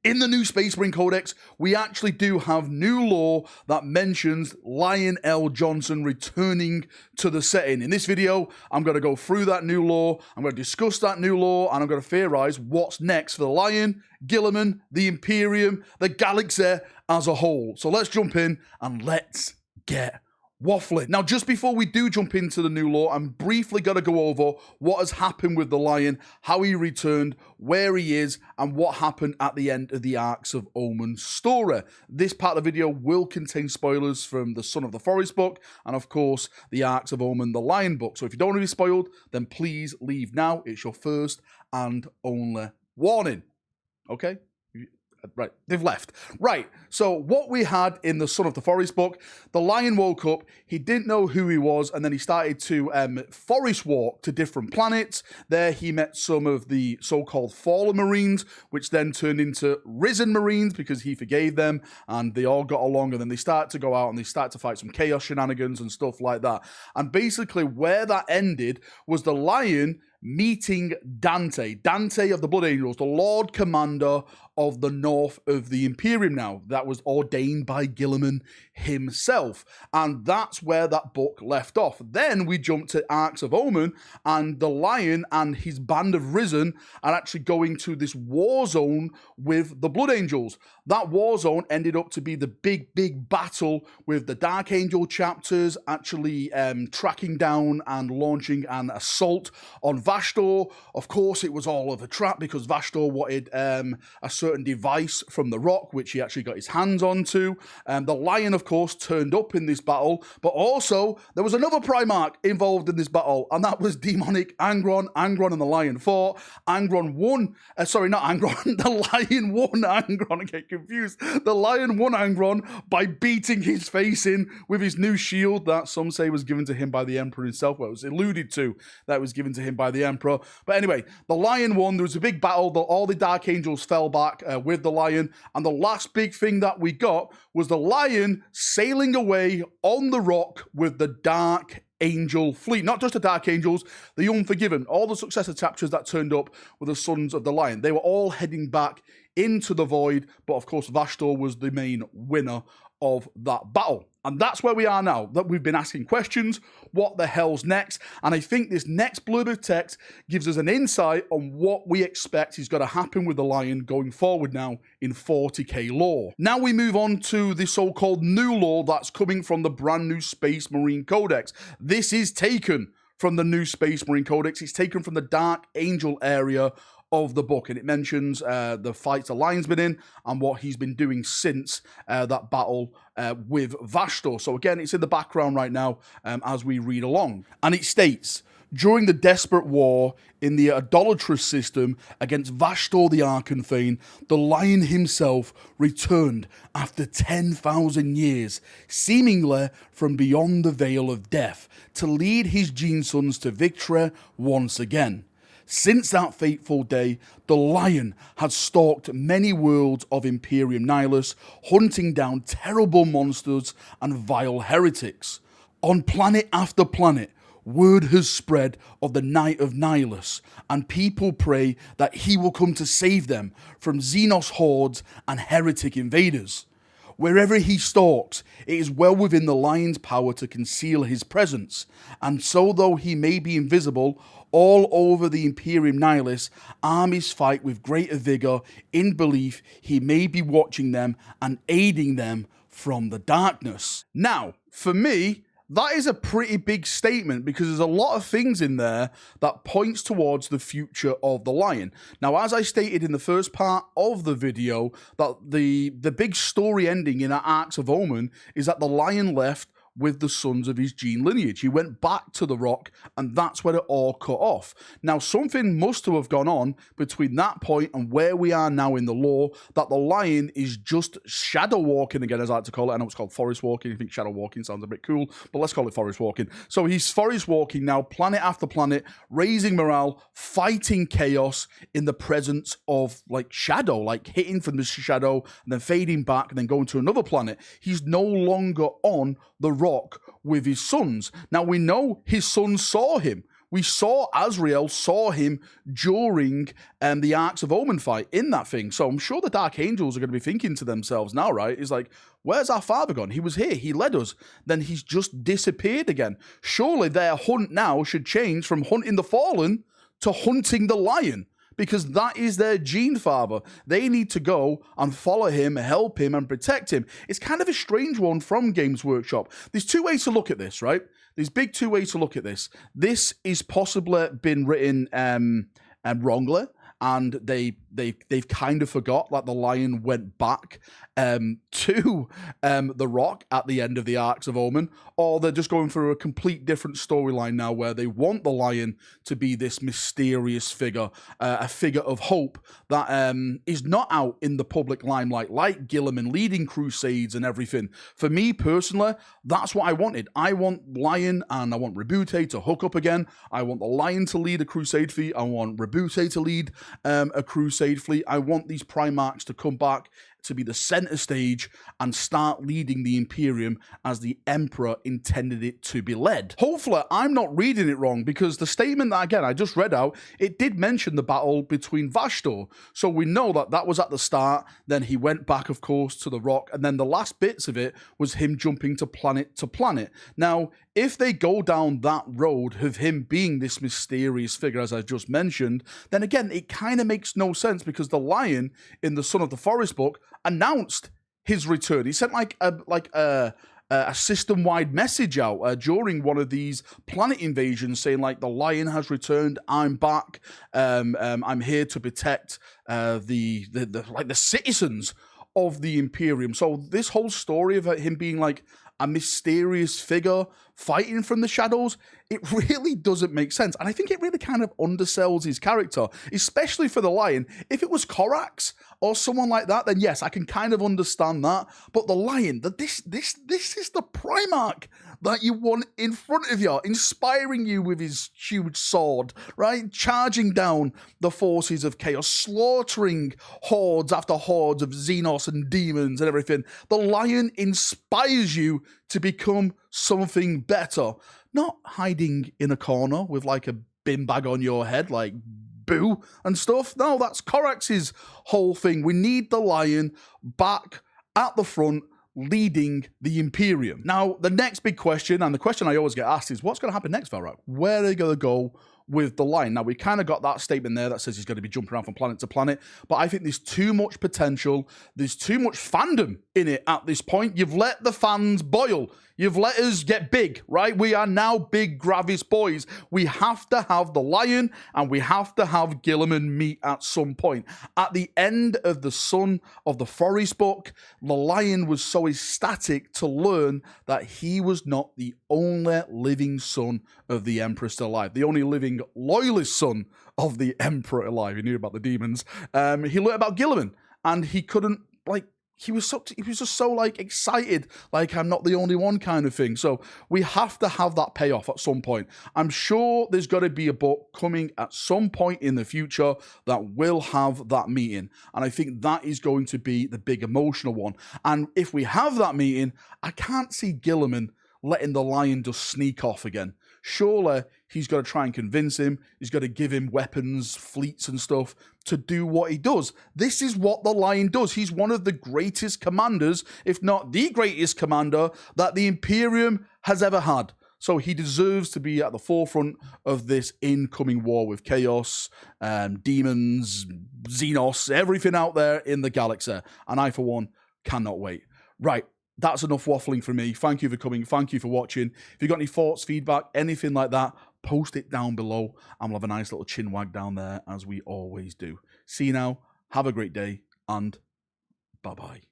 In the new Space Marine Codex, we actually do have new lore that mentions Lion L. Johnson returning to the setting. In this video, I'm going to go through that new lore, I'm going to discuss that new lore, and I'm going to theorize what's next for the Lion, Guilliman, the Imperium, the galaxy as a whole. So let's jump in and let's get waffling. Now, just before we do jump into the new lore, I'm briefly going to go over what has happened with the Lion, how he returned, where he is, and what happened at the end of the Arcs of Omen story. This part of the video will contain spoilers from the Son of the Forest book, and of course, the Arcs of Omen, the Lion book. So if you don't want to be spoiled, then please leave now. It's your first and only warning. Okay? Right, they've left. Right, so what we had in the Son of the Forest book, the Lion woke up, he didn't know who he was, and then he started to forest walk to different planets. There he met some of the so-called fallen Marines, which then turned into risen Marines because he forgave them, and they all got along, and then they start to go out and they start to fight some chaos shenanigans and stuff like that. And basically where that ended was the Lion meeting Dante of the Blood Angels, the Lord Commander of the North of the Imperium now. That was ordained by Guilliman himself. And that's where that book left off. Then we jumped to Arcs of Omen, and the Lion and his band of Risen are actually going to this war zone with the Blood Angels. That war zone ended up to be the big battle with the Dark Angel chapters actually tracking down and launching an assault on Vashtorr. Of course, it was all of a trap because Vashtorr wanted a certain device from the rock, which he actually got his hands onto. The Lion, of course, turned up in this battle, but also there was another Primarch involved in this battle, and that was demonic Angron. Angron and the Lion fought. Angron won. Sorry, not Angron. The Lion won Angron. I get confused. The Lion won Angron by beating his face in with his new shield that some say was given to him by the Emperor himself. Well, it was alluded to that it was given to him by the Emperor. But anyway, the Lion won. There was a big battle. All the Dark Angels fell back with the Lion. And the last big thing that we got was the Lion sailing away on the rock with the Dark Angel fleet. Not just the Dark Angels, the Unforgiven. All the successor chapters that turned up were the Sons of the Lion. They were all heading back into the void. But of course, Vashtorr was the main winner of that battle. And that's where we are now, that we've been asking questions, what the hell's next? And I think this next blurb of text gives us an insight on what we expect is going to happen with the Lion going forward now in 40k lore. Now we move on to the so-called new lore that's coming from the brand new Space Marine Codex. This is taken from the new Space Marine Codex. It's taken from the Dark Angel area of the book, and it mentions the fights the Lion's been in and what he's been doing since that battle with Vashtorr. So again, it's in the background right now as we read along. And it states, during the desperate war in the idolatrous system against Vashtorr the Archonthane, the Lion himself returned after 10,000 years, seemingly from beyond the veil of death, to lead his Gene Sons to victory once again. Since that fateful day, the Lion had stalked many worlds of Imperium Nihilus, hunting down terrible monsters and vile heretics. On planet after planet, word has spread of the Night of Nihilus, and people pray that he will come to save them from Xenos hordes and heretic invaders. Wherever he stalks, it is well within the Lion's power to conceal his presence, and so though he may be invisible, all over the Imperium Nihilus, armies fight with greater vigor in belief he may be watching them and aiding them from the darkness. Now, for me, that is a pretty big statement because there's a lot of things in there that points towards the future of the Lion. Now, as I stated in the first part of the video, that the big story ending in Arcs of Omen is that the Lion left with the sons of his gene lineage. He went back to the rock, and that's where it all cut off. Now, something must have gone on between that point and where we are now in the lore, that the Lion is just shadow walking again, as I like to call it. I know it's called forest walking. I think shadow walking sounds a bit cool, but let's call it forest walking. So he's forest walking now, planet after planet, raising morale, fighting chaos in the presence of, like, shadow, like hitting from the shadow and then fading back and then going to another planet. He's no longer on the rock with his sons. Now, we know his sons saw him We saw Azrael, saw him during the Arks of Omen fight in that thing. So I'm sure the Dark Angels are going to be thinking to themselves now, right? It's like, where's our father gone? He was here. He led us. Then he's just disappeared again. Surely their hunt now should change from hunting the fallen to hunting the lion, because that is their gene father. They need to go and follow him, help him, and protect him. It's kind of a strange one from Games Workshop. There's two ways to look at this, right? There's big two ways to look at this. This is possibly been written wrongly, and they've kind of forgot that the lion went back to the Rock at the end of the Arks of Omen, or they're just going through a complete different storyline now where they want the lion to be this mysterious figure, a figure of hope that is not out in the public limelight like Gilliman leading crusades and everything. For me personally, that's what I wanted. I want Lion and I want Rebute to hook up again. I want the Lion to lead a crusade fleet. I want Rebute to lead a crusade fleet. I want these Primarchs to come back to be the center stage and start leading the Imperium as the Emperor intended it to be led. Hopefully, I'm not reading it wrong, because the statement that, again, I just read out, it did mention the battle between Vashtorr. So we know that that was at the start, then he went back, of course, to the Rock, and then the last bits of it was him jumping to planet. Now, if they go down that road of him being this mysterious figure, as I just mentioned, then again, it kind of makes no sense, because the lion in the Son of the Forest book announced his return. He sent like a system-wide message out during one of these planet invasions saying, like, the lion has returned, I'm back, I'm here to protect the citizens of the Imperium. So this whole story of him being like a mysterious figure fighting from the shadows, it really doesn't make sense. And I think it really kind of undersells his character, especially for the lion. If it was Corax or someone like that, then yes, I can kind of understand that. But the lion, this is the Primarch that you want in front of you, inspiring you with his huge sword, right? Charging down the forces of chaos, slaughtering hordes after hordes of Xenos and demons and everything. The lion inspires you to become something better, not hiding in a corner with like a bin bag on your head, like boo and stuff. No, that's Corax's whole thing. We need the lion back at the front, leading the Imperium. Now, the next big question, and the question I always get asked, is what's going to happen next, Valrak? Where are they going to go with the lion? Now, we kind of got that statement there that says he's going to be jumping around from planet to planet, but I think there's too much potential, there's too much fandom in it at this point. You've let the fans boil. You've let us get big, right? We are now big Gravis boys. We have to have the lion, and we have to have Gilliman meet at some point. At the end of the Son of the Forest book, the lion was so ecstatic to learn that he was not the only living son of the Emperor still alive, the only living loyalist son of the Emperor alive. He knew about the demons. He learned about Gilliman, and he couldn't, like, he was just so like excited, like I'm not the only one kind of thing. So we have to have that payoff at some point. I'm sure there's got to be a book coming at some point in the future that will have that meeting. And I think that is going to be the big emotional one. And if we have that meeting, I can't see Gilliman letting the lion just sneak off again. Surely he's got to try and convince him. He's got to give him weapons, fleets and stuff to do what he does. This is what the lion does. He's one of the greatest commanders, if not the greatest commander that the Imperium has ever had. So he deserves to be at the forefront of this incoming war with chaos, demons, Xenos, everything out there in the galaxy. And I, for one, cannot wait. Right. That's enough waffling from me. Thank you for coming. Thank you for watching. If you've got any thoughts, feedback, anything like that, post it down below. And we'll have a nice little chin wag down there, as we always do. See you now. Have a great day, and bye-bye.